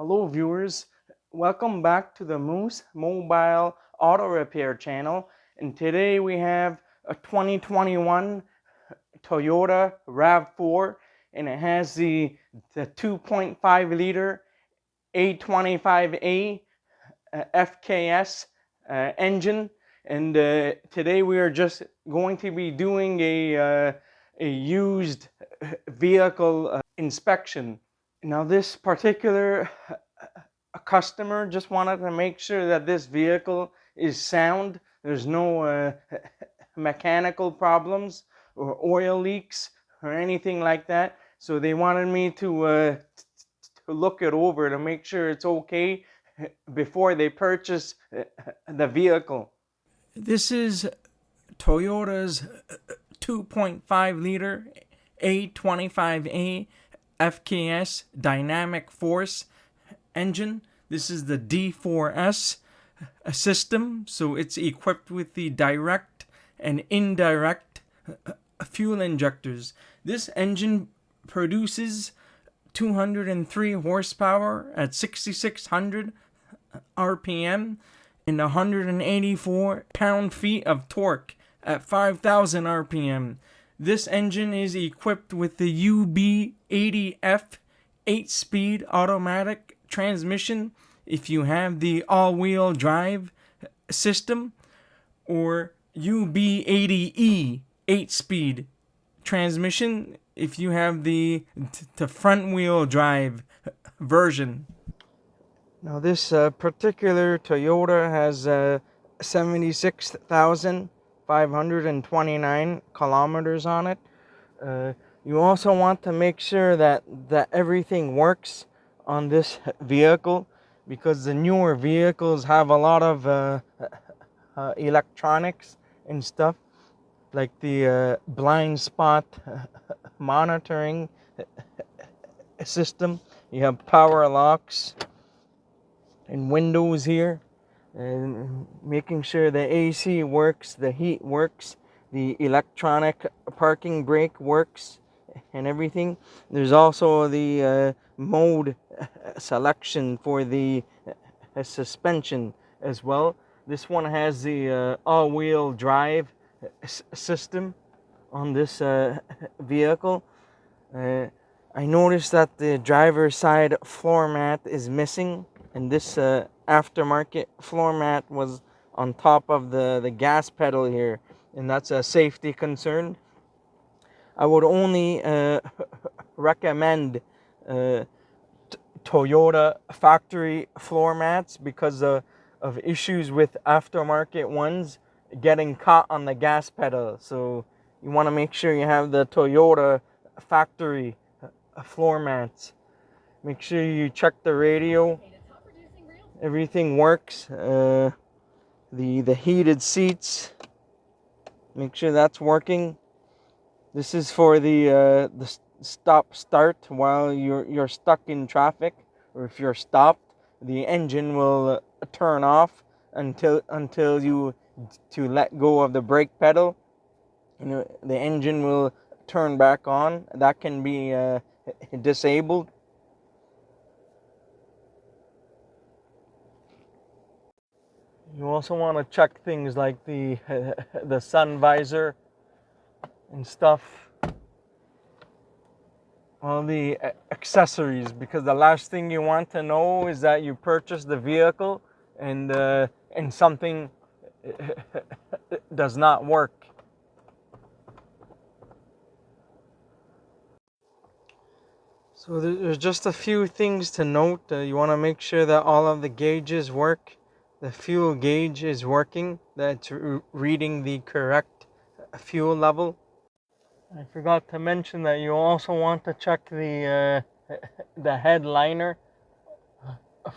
Hello viewers, welcome back to the Moose Mobile Auto Repair channel, and today we have a 2021 Toyota Rav4, and it has the 2.5 liter A25A FKS engine, and today we are just going to be doing a used vehicle inspection. Now this particular customer just wanted to make sure that this vehicle is sound. There's no mechanical problems or oil leaks or anything like that. So they wanted me to look it over to make sure it's okay before they purchase the vehicle. This is Toyota's 2.5 liter A25A FKS dynamic force engine. This is the D4S system, so it's equipped with the direct and indirect fuel injectors. This engine produces 203 horsepower at 6,600 RPM and 184 pound-feet of torque at 5,000 RPM. This engine is equipped with the UB80F 8-speed automatic transmission if you have the all-wheel drive system, or UB80E 8-speed transmission if you have the front-wheel drive version. Now this particular Toyota has 76,529 kilometers on it. You also want to make sure that everything works on this vehicle, because the newer vehicles have a lot of electronics and stuff, like the blind spot monitoring system. You have power locks and windows here, and making sure the AC works, the heat works, the electronic parking brake works, and everything. There's also the mode selection for the suspension as well. This one has the all-wheel drive system on this vehicle. I noticed that the driver's side floor mat is missing, and this aftermarket floor mat was on top of the gas pedal here, and that's a safety concern. I would only recommend Toyota factory floor mats because of issues with aftermarket ones getting caught on the gas pedal. So you want to make sure you have the Toyota factory floor mats. Make sure you check the radio. Everything works. The heated seats, make sure that's working. This is for the stop start while you're stuck in traffic, or if you're stopped, the engine will turn off until you let go of the brake pedal. The engine will turn back on. That can be disabled. You also want to check things like the sun visor and stuff, all the accessories, because the last thing you want to know is that you purchased the vehicle and something does not work. So there's just a few things to note. You want to make sure that all of the gauges work. The fuel gauge is working, that it's reading the correct fuel level. I forgot to mention that you also want to check the headliner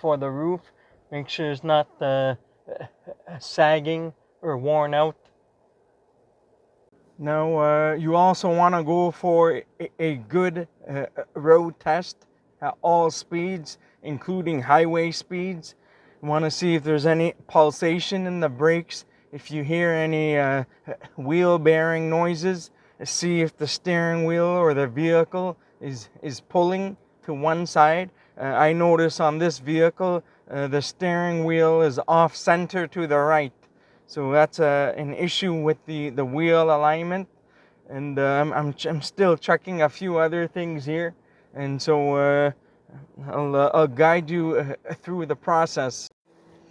for the roof. Make sure it's not sagging or worn out. Now you also want to go for a good road test at all speeds, including highway speeds. You want to see if there's any pulsation in the brakes. If you hear any wheel bearing noises, see if the steering wheel or the vehicle is pulling to one side. I notice on this vehicle the steering wheel is off center to the right, so that's an issue with the wheel alignment. And I'm still checking a few other things here, and so I'll guide you through the process.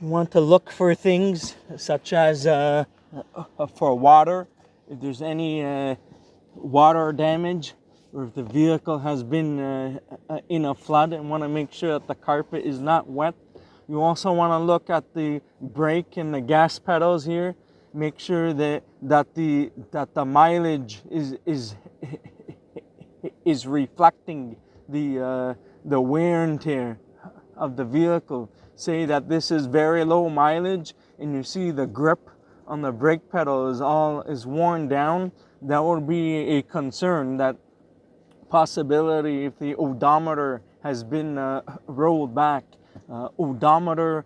You want to look for things such as for water, if there's any water damage, or if the vehicle has been in a flood, and want to make sure that the carpet is not wet. You also want to look at the brake and the gas pedals here. Make sure that the mileage is reflecting the wear and tear of the vehicle. Say that this is very low mileage, and you see the grip on the brake pedal is worn down. That would be a concern. That possibility if the odometer has been rolled back. Odometer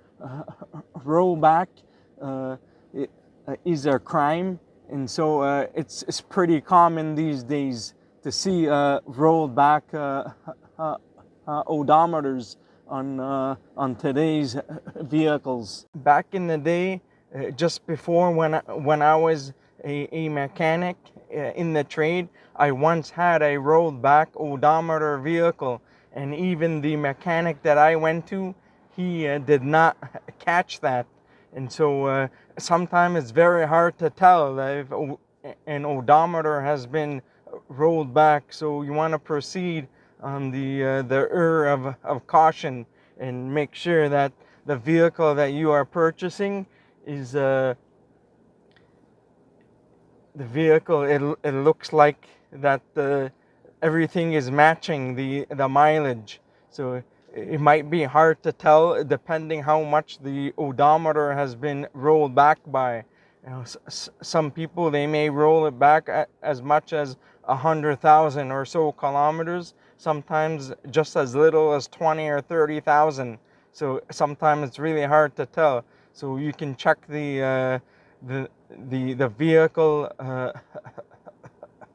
rollback is a crime, and so it's pretty common these days to see rolled back odometers on today's vehicles. Back in the day, just before when I was a mechanic in the trade, I once had a rolled back odometer vehicle, and even the mechanic that I went to, he did not catch that. And so sometimes it's very hard to tell if an odometer has been rolled back. So you want to proceed on the of caution, and make sure that the vehicle that you are purchasing is the vehicle. It looks like that everything is matching the mileage. So it might be hard to tell depending how much the odometer has been rolled back by. You know, some people, they may roll it back as much as 100,000 or so kilometers. Sometimes just as little as 20 or 30,000. So sometimes it's really hard to tell. So you can check the vehicle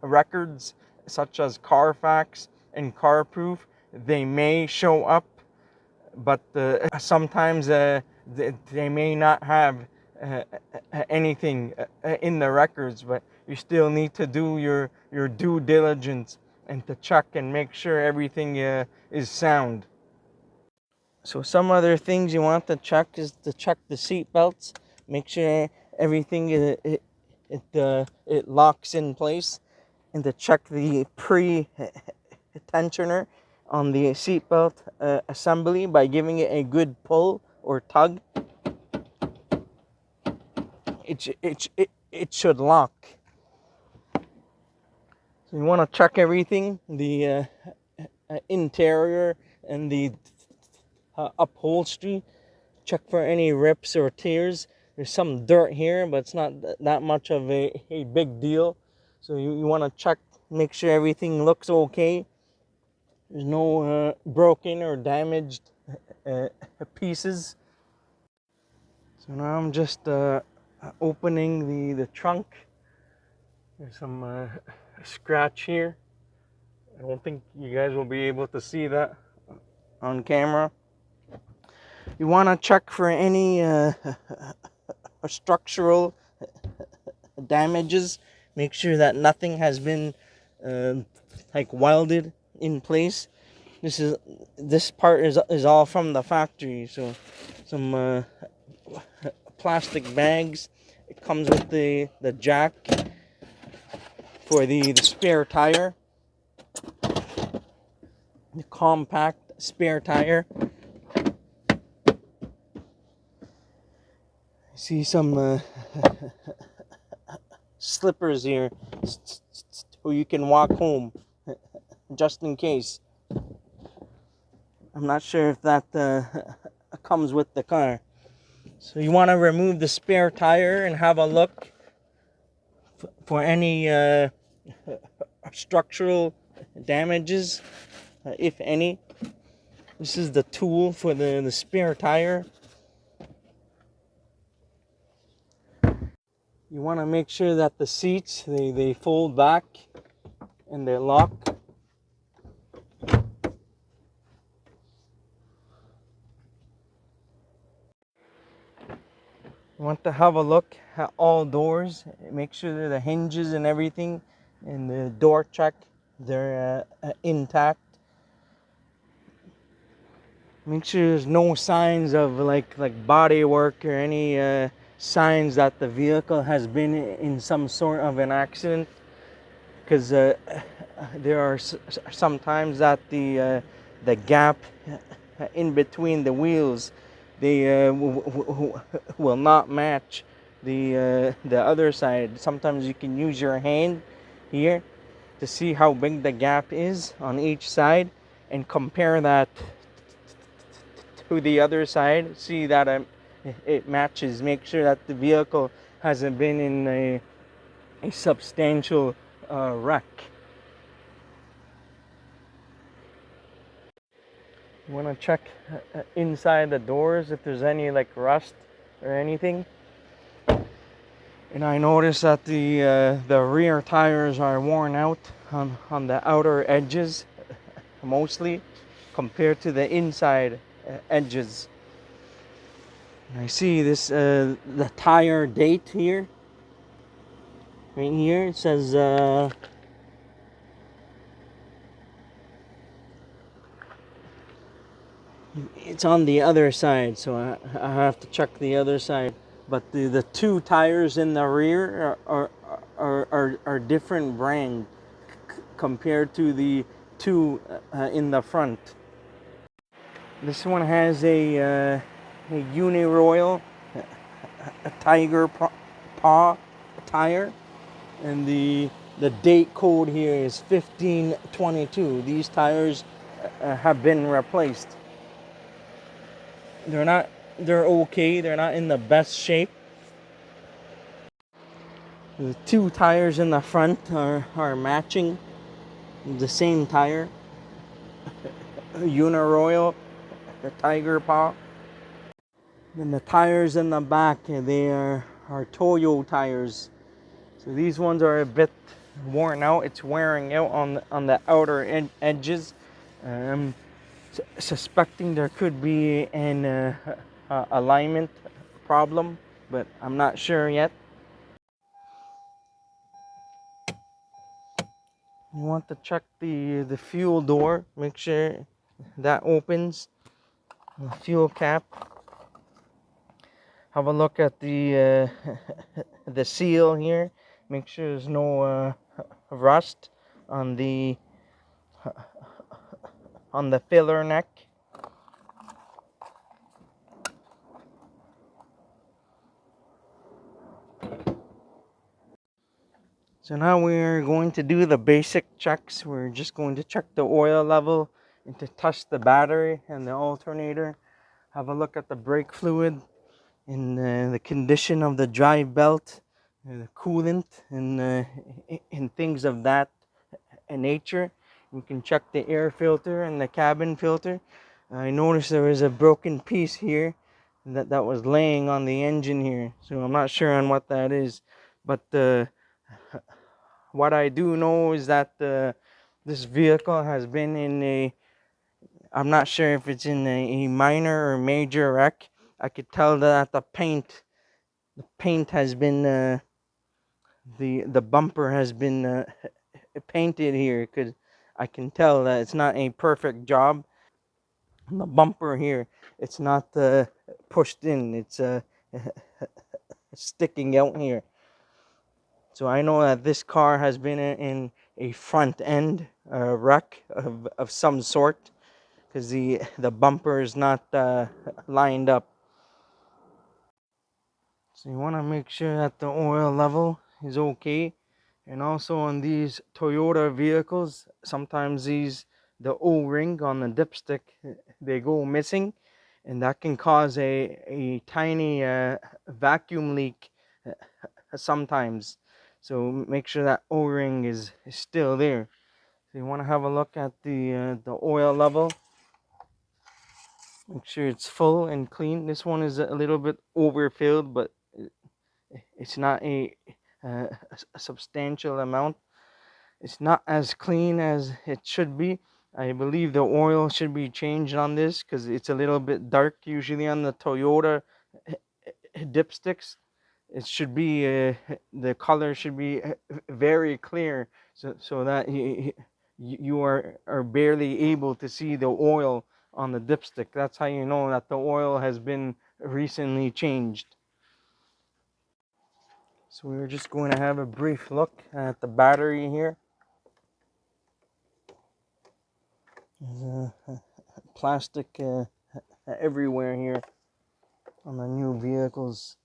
records such as Carfax and CarProof. They may show up, but sometimes they may not have anything in the records, but you still need to do your due diligence and to check and make sure everything is sound. So some other things you want to check is to check the seat belts. Make sure everything it locks in place, and to check the pre-tensioner on the seatbelt assembly by giving it a good pull or tug. It should lock. So you want to check everything, the interior and the upholstery. Check for any rips or tears. There's some dirt here, but it's not that much of a big deal. So you want to check, make sure everything looks okay. There's no broken or damaged pieces. So now I'm just opening the trunk. There's some scratch here. I don't think you guys will be able to see that on camera. You want to check for any structural damages. Make sure that nothing has been like welded in place. This part is all from the factory. So some plastic bags. It comes with the jack for the spare tire, the compact spare tire. I see some slippers here, so you can walk home just in case. I'm not sure if that comes with the car. So you want to remove the spare tire and have a look for any structural damages, if any. This is the tool for the spare tire. You want to make sure that the seats, they fold back and they lock. You want to have a look at all doors. Make sure that the hinges and everything and the door check, they're intact. Make sure there's no signs of like body work or any signs that the vehicle has been in some sort of an accident, because there are sometimes that the gap in between the wheels, they will not match the other side. Sometimes you can use your hand here to see how big the gap is on each side and compare that to the other side. See that it matches. Make sure that the vehicle hasn't been in a substantial wreck. You want to check inside the doors if there's any like rust or anything. And I noticed that the rear tires are worn out on the outer edges mostly compared to the inside edges. And I see this the tire date here. Right here it says it's on the other side, so I have to check the other side. But the two tires in the rear are different brand compared to the two in the front. This one has a Uniroyal a tiger paw tire, and the date code here is 1522. These tires have been replaced. They're okay. They're not in the best shape. The two tires in the front are matching the same tire. Uniroyal, the tiger paw. And the tires in the back, they are Toyo tires. So these ones are a bit worn out. It's wearing out on the outer edges. I'm suspecting there could be an alignment problem, but I'm not sure yet. You want to check the fuel door. Make sure that opens. The fuel cap. Have a look at the the seal here. Make sure there's no rust on the filler neck. So now we're going to do the basic checks. We're just going to check the oil level and to test the battery and the alternator. Have a look at the brake fluid and the condition of the drive belt, the coolant, and things of that nature. You can check the air filter and the cabin filter. I noticed there was a broken piece here that was laying on the engine here, so I'm not sure on what that is, but what I do know is that this vehicle has been in I'm not sure if it's in a minor or major wreck. I could tell that the paint has been the bumper has been painted here, because I can tell that it's not a perfect job. The bumper here, it's not pushed in, it's sticking out here. So I know that this car has been in a front end wreck of some sort, because the bumper is not lined up. So you want to make sure that the oil level is okay. And also on these Toyota vehicles, sometimes the O-ring on the dipstick, they go missing, and that can cause a tiny vacuum leak sometimes. So make sure that O-ring is still there. So you want to have a look at the oil level. Make sure it's full and clean. This one is a little bit overfilled, but it's not a substantial amount. It's not as clean as it should be. I believe the oil should be changed on this, because it's a little bit dark usually on the Toyota dipsticks, it should be the color should be very clear, so that you are barely able to see the oil on the dipstick. That's how you know that the oil has been recently changed. So we're just going to have a brief look at the battery here. There's plastic everywhere here on the new vehicles.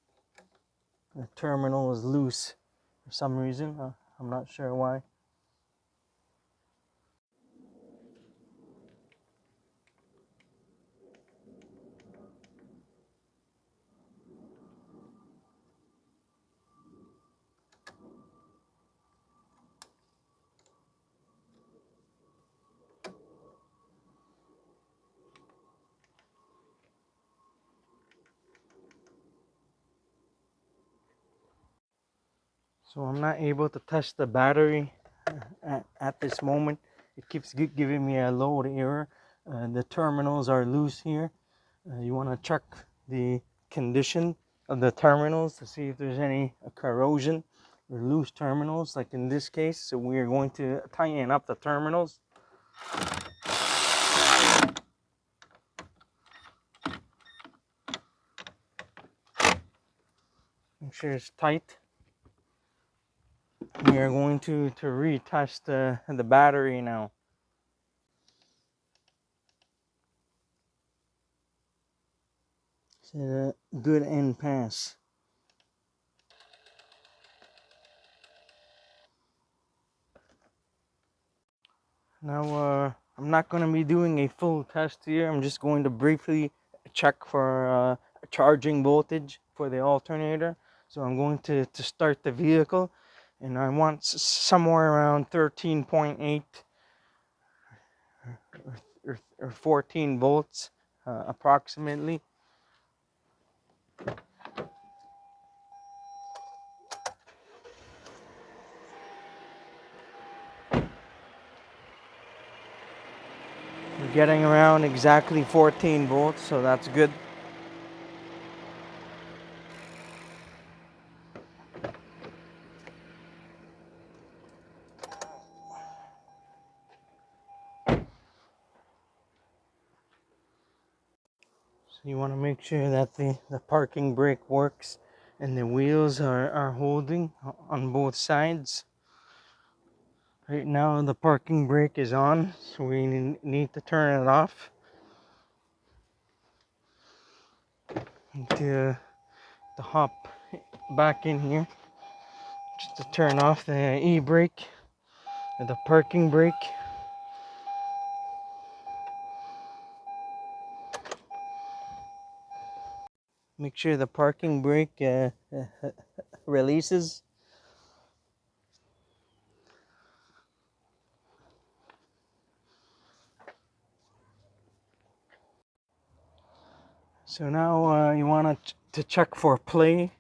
The terminal is loose for some reason. I'm not sure why. So I'm not able to test the battery at this moment. It keeps giving me a load error. The terminals are loose here. You want to check the condition of the terminals to see if there's any corrosion or loose terminals, like in this case. So we are going to tighten up the terminals. Make sure it's tight. We are going to retest the battery now. It's a good end pass. Now I'm not going to be doing a full test here. I'm just going to briefly check for charging voltage for the alternator. So I'm going to start the vehicle, and I want somewhere around 13.8 or 14 volts approximately. We're getting around exactly 14 volts, so that's good. So you want to make sure that the parking brake works and the wheels are holding on both sides. Right now the parking brake is on, so we need to turn it off. To hop back in here, just to turn off the e-brake or the parking brake. Make sure the parking brake releases. So now you want to check for play.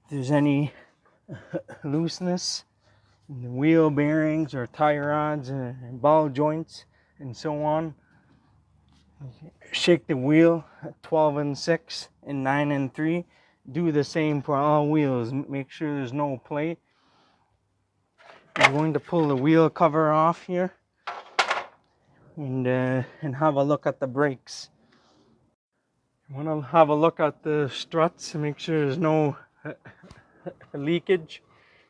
If there's any looseness in the wheel bearings or tie rods and ball joints and so on. Shake the wheel at 12 and 6 and 9 and 3. Do the same for all wheels. Make sure there's no play. I'm going to pull the wheel cover off here and have a look at the brakes. I want to have a look at the struts to make sure there's no leakage.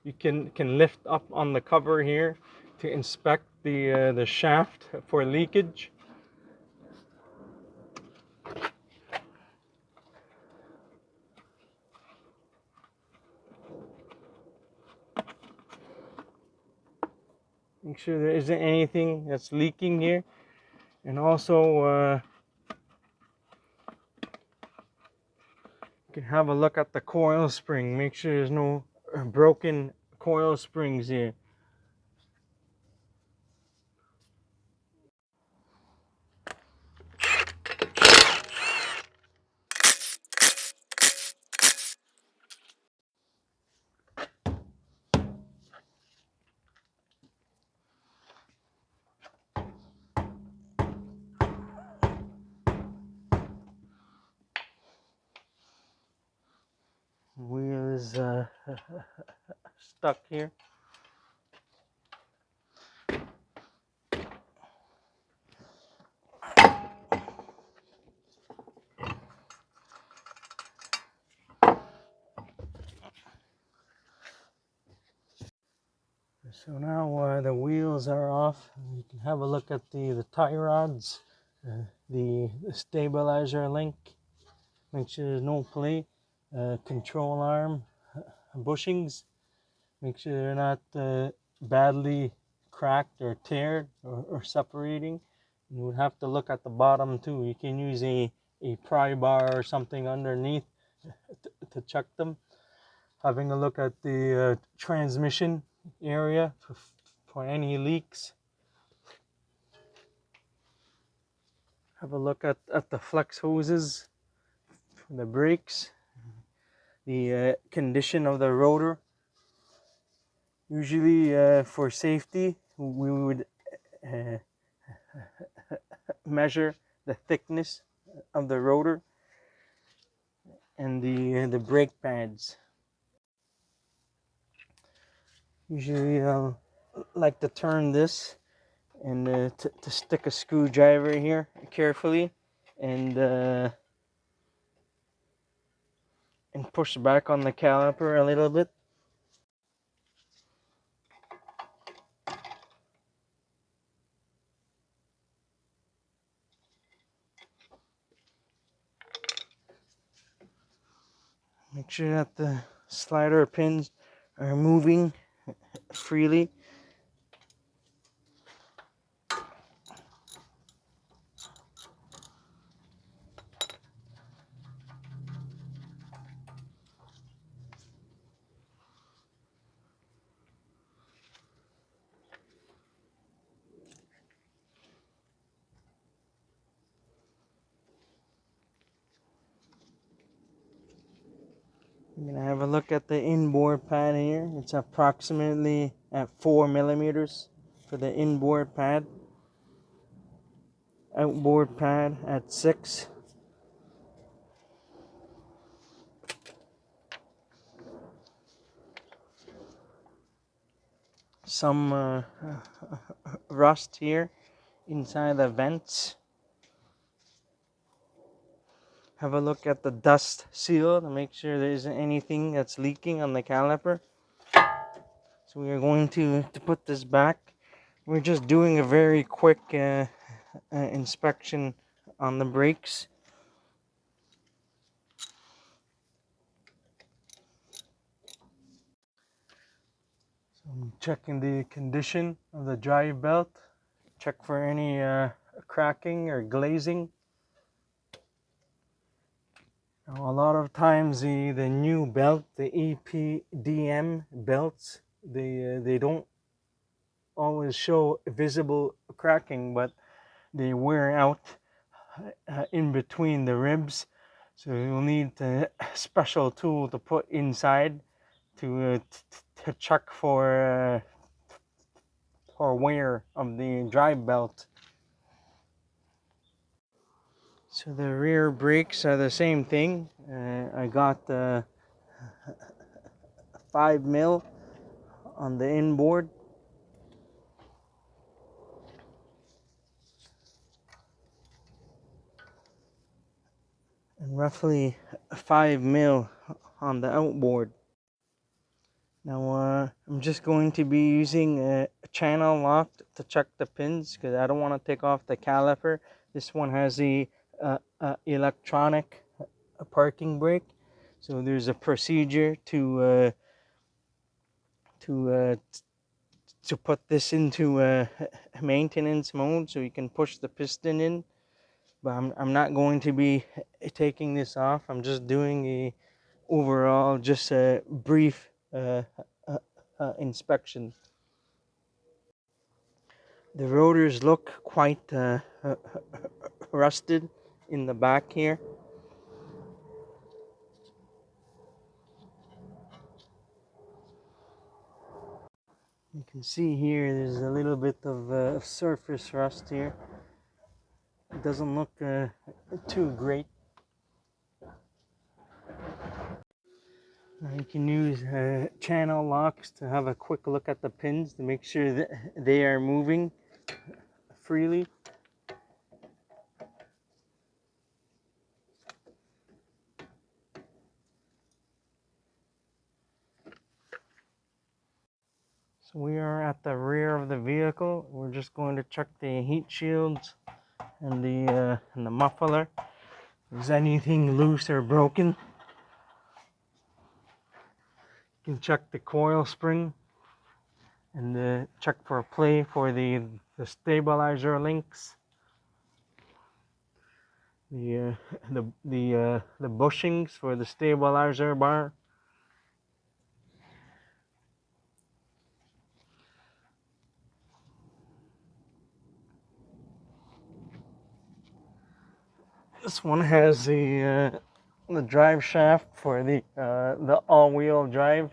You can lift up on the cover here to inspect the shaft for leakage. Make sure there isn't anything that's leaking here, and also you can have a look at the coil spring. Make sure there's no broken coil springs here. Wheel is stuck here. So now the wheels are off. You can have a look at the tie rods, the stabilizer link. Make sure there's no play. Control arm bushings. Make sure they're not badly cracked or teared or separating. You would have to look at the bottom too. You can use a pry bar or something underneath to check them. Having a look at the transmission area for any leaks. Have a look at the flex hoses for the brakes. The condition of the rotor. Usually for safety, we would measure the thickness of the rotor and the brake pads. Usually I like to turn this and to stick a screwdriver here carefully and push back on the caliper a little bit. Make sure that the slider pins are moving freely. I'm gonna have a look at the inboard pad here. It's approximately at 4 millimeters for the inboard pad. Outboard pad at 6. Some rust here inside the vents. Have a look at the dust seal to make sure there isn't anything that's leaking on the caliper. So we are going to put this back. We're just doing a very quick inspection on the brakes. So I'm checking the condition of the drive belt. Check for any cracking or glazing. Now, a lot of times the new belt, the EPDM belts, they don't always show visible cracking, but they wear out in between the ribs. So you'll need a special tool to put inside to check for wear of the drive belt. So the rear brakes are the same thing. I got 5 mil on the inboard. And roughly 5 mil on the outboard. Now I'm just going to be using a channel lock to check the pins because I don't want to take off the caliper. This one has the electronic parking brake, so there's a procedure to put this into maintenance mode, so you can push the piston in. But I'm not going to be taking this off. I'm just doing a overall, just a brief inspection. The rotors look quite rusted in the back here. You can see here there's a little bit of surface rust here. It doesn't look too great. You can use channel locks to have a quick look at the pins to make sure that they are moving freely. So we are at the rear of the vehicle. We're just going to check the heat shields and the muffler. Is anything loose or broken? You can check the coil spring and check for play for the stabilizer links. The bushings for the stabilizer bar. This one has the drive shaft for the all-wheel drive.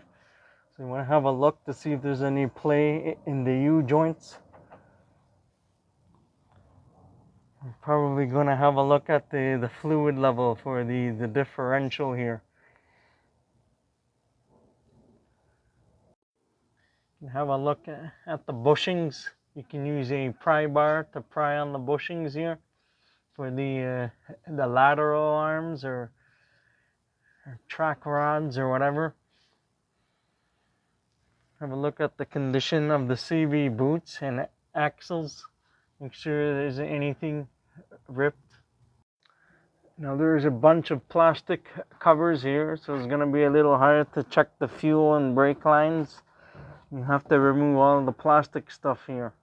So you want to have a look to see if there's any play in the U joints. I'm probably going to have a look at the fluid level for the differential here. You can have a look at the bushings. You can use a pry bar to pry on the bushings here for the lateral arms or track rods or whatever. Have a look at the condition of the CV boots and axles. Make sure there's anything ripped. Now there's a bunch of plastic covers here, so it's going to be a little hard to check the fuel and brake lines. You have to remove all the plastic stuff here.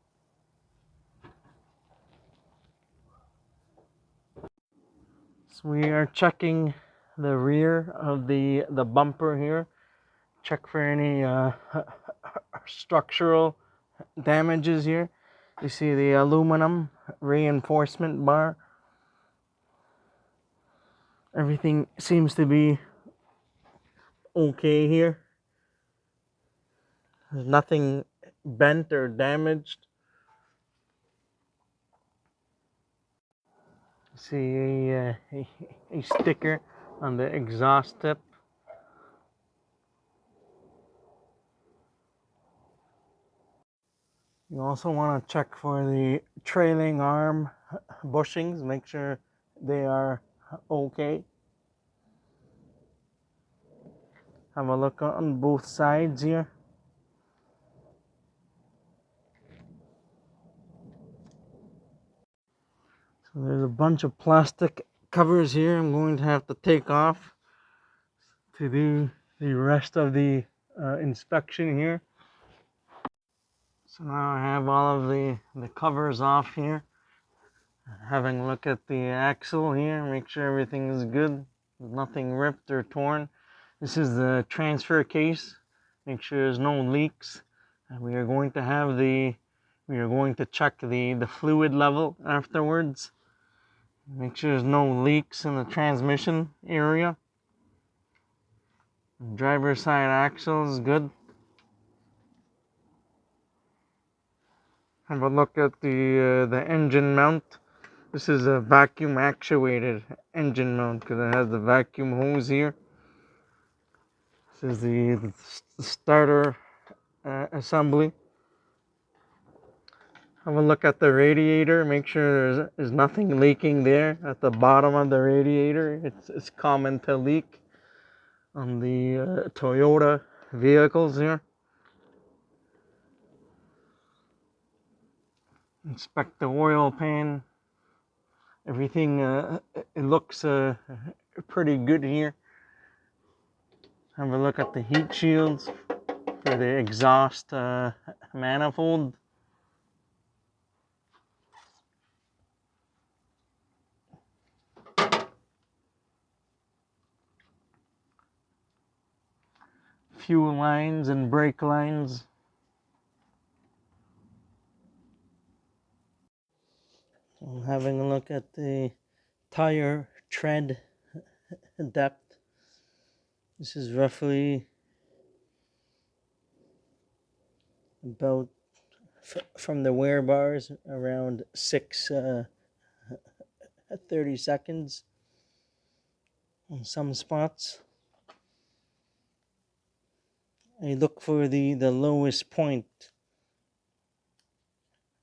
So we are checking the rear of the bumper here. Check for any structural damages here. You see the aluminum reinforcement bar. Everything seems to be okay here. There's nothing bent or damaged. See a sticker on the exhaust tip. You also want to check for the trailing arm bushings, make sure they are okay. Have a look on both sides here. So there's a bunch of plastic covers here I'm going to have to take off to do the rest of the inspection here. So now I have all of the covers off here. Having a look at the axle here, make sure everything is good. Nothing ripped or torn. This is the transfer case. Make sure there's no leaks. And we are going to check the fluid level afterwards. Make sure there's no leaks in the transmission area. Driver's side axle is good. Have a look at the engine mount. This is a vacuum actuated engine mount because it has the vacuum hose here. This is the starter assembly. Have a look at the radiator. Make sure there's nothing leaking there at the bottom of the radiator. It's common to leak on the Toyota vehicles here. Inspect the oil pan. Everything it looks pretty good here. Have a look at the heat shields for the exhaust manifold. Fuel lines and brake lines. I'm having a look at the tire tread depth. This is roughly about from the wear bars around 30 seconds on some spots. I look for the lowest point.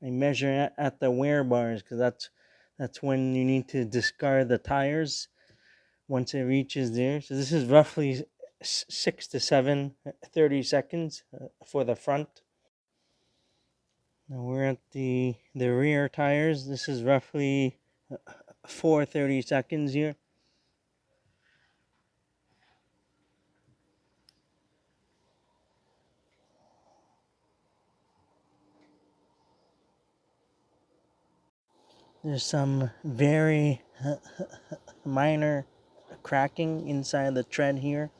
I measure at the wear bars because that's when you need to discard the tires once it reaches there. So this is roughly 6 to 7, 30 seconds for the front. Now we're at the rear tires. This is roughly 4 seconds here. There's some very minor cracking inside the tread here.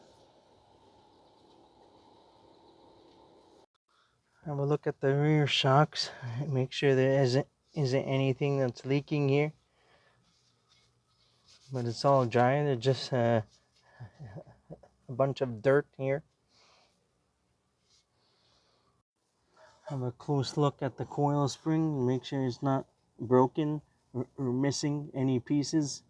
Have a look at the rear shocks. Make sure there isn't anything that's leaking here. But it's all dry. There's just a bunch of dirt here. Have a close look at the coil spring. Make sure it's not broken or missing any pieces.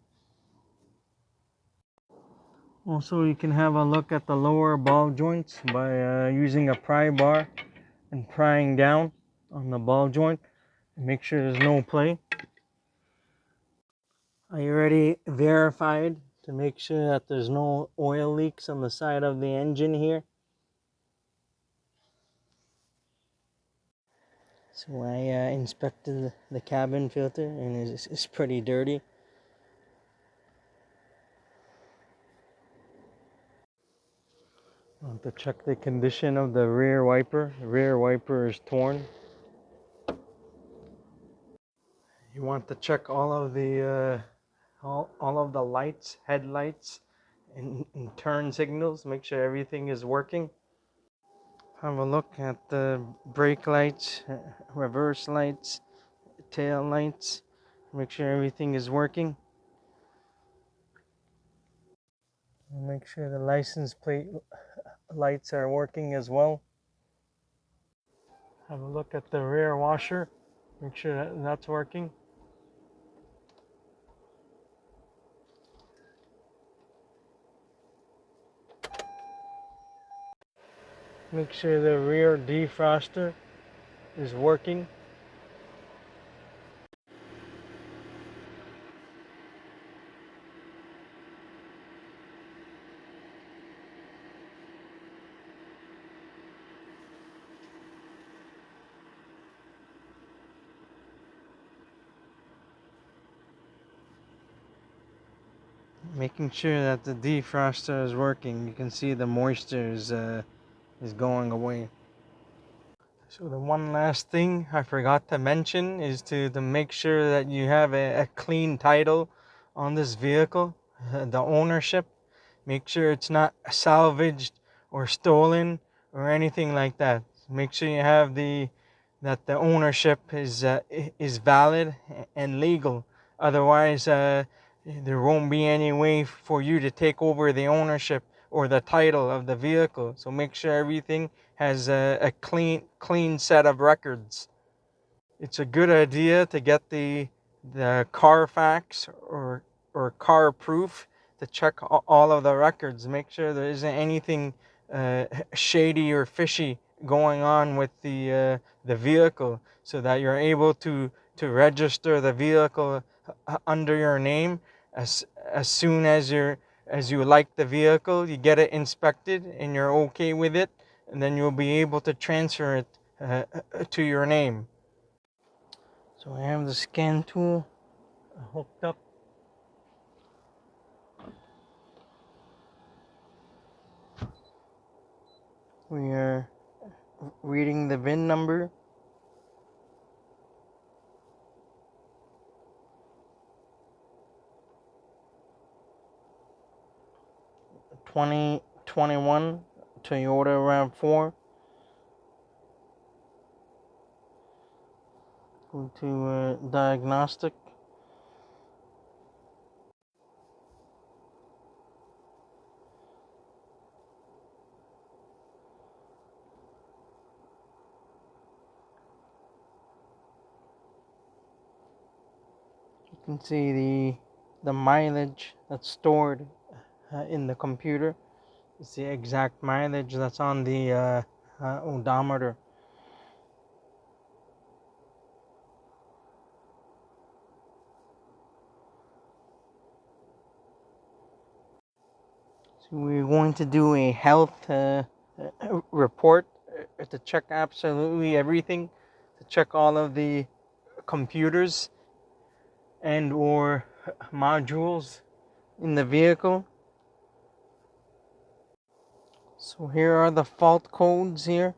Also, you can have a look at the lower ball joints by using a pry bar and prying down on the ball joint. Make sure there's no play. I already verified to make sure that there's no oil leaks on the side of the engine here. So I inspected the cabin filter and it's pretty dirty. I want to check the condition of the rear wiper. The rear wiper is torn. You want to check all of the lights, headlights, and turn signals. Make sure everything is working. Have a look at the brake lights, reverse lights, tail lights. Make sure everything is working. Make sure the license plate lights are working as well. Have a look at the rear washer. Make sure that's working. Make sure the rear defroster is working. Making sure that the defroster is working. You can see the moisture is going away. So the one last thing I forgot to mention is to make sure that you have a clean title on this vehicle, the ownership. Make sure it's not salvaged or stolen or anything like that. Make sure you have that the ownership is valid and legal. Otherwise, there won't be any way for you to take over the ownership or the title of the vehicle. So make sure everything has a clean set of records. It's a good idea to get the Carfax or car proof to check all of the records. Make sure there isn't anything shady or fishy going on with the vehicle, so that you're able to register the vehicle under your name as soon as you like the vehicle, you get it inspected and you're okay with it, and then you'll be able to transfer it to your name. So I have the scan tool hooked up. We are reading the VIN number. Twenty 21 Toyota Rav4. Go to diagnostic. You can see the mileage that's stored in the computer. It's the exact mileage that's on the odometer. So we're going to do a health report to check absolutely everything, to check all of the computers and or modules in the vehicle. So here are the fault codes here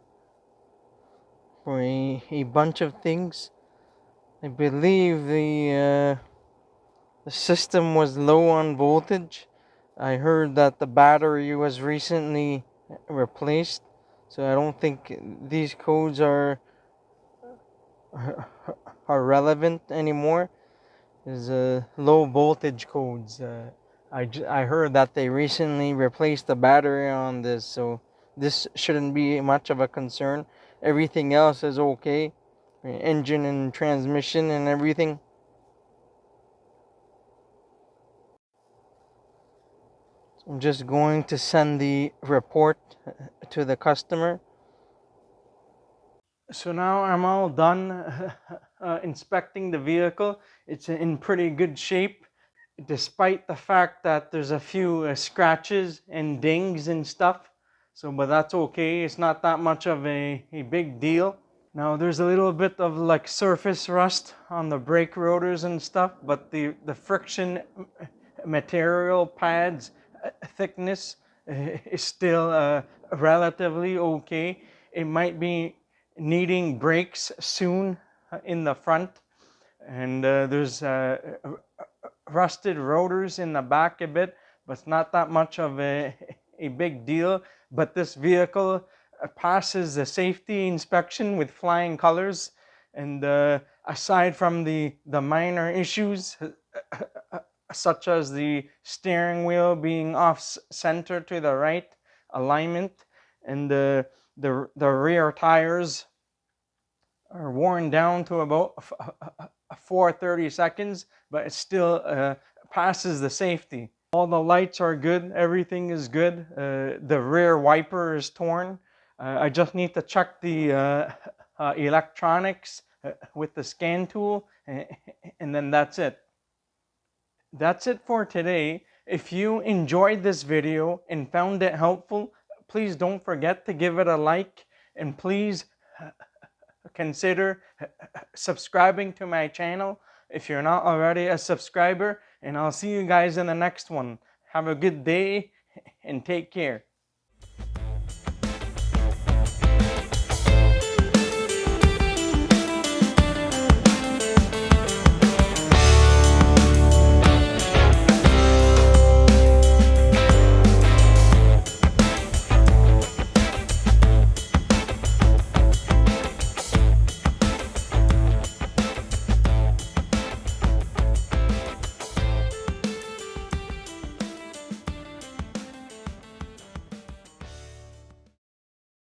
for a bunch of things. I believe the system was low on voltage. I heard that the battery was recently replaced, so I don't think these codes are relevant anymore. Is low voltage codes. I heard that they recently replaced the battery on this, so this shouldn't be much of a concern. Everything else is okay, engine and transmission and everything. I'm just going to send the report to the customer. So now I'm all done inspecting the vehicle. It's in pretty good shape, despite the fact that there's a few scratches and dings and stuff. So, but that's okay. It's not that much of a big deal. Now there's a little bit of like surface rust on the brake rotors and stuff, but the friction material pads thickness is still relatively okay. It might be needing brakes soon in the front, and there's rusted rotors in the back a bit, but it's not that much of a big deal. But this vehicle passes the safety inspection with flying colors, and aside from the minor issues such as the steering wheel being off center to the right alignment, and the rear tires are worn down to about 430 seconds, but it still passes the safety. All the lights are good, everything is good. The rear wiper is torn. I just need to check the electronics with the scan tool, and then that's it. That's it for today. If you enjoyed this video and found it helpful, please don't forget to give it a like, and please consider subscribing to my channel if you're not already a subscriber, and I'll see you guys in the next one. Have a good day and take care.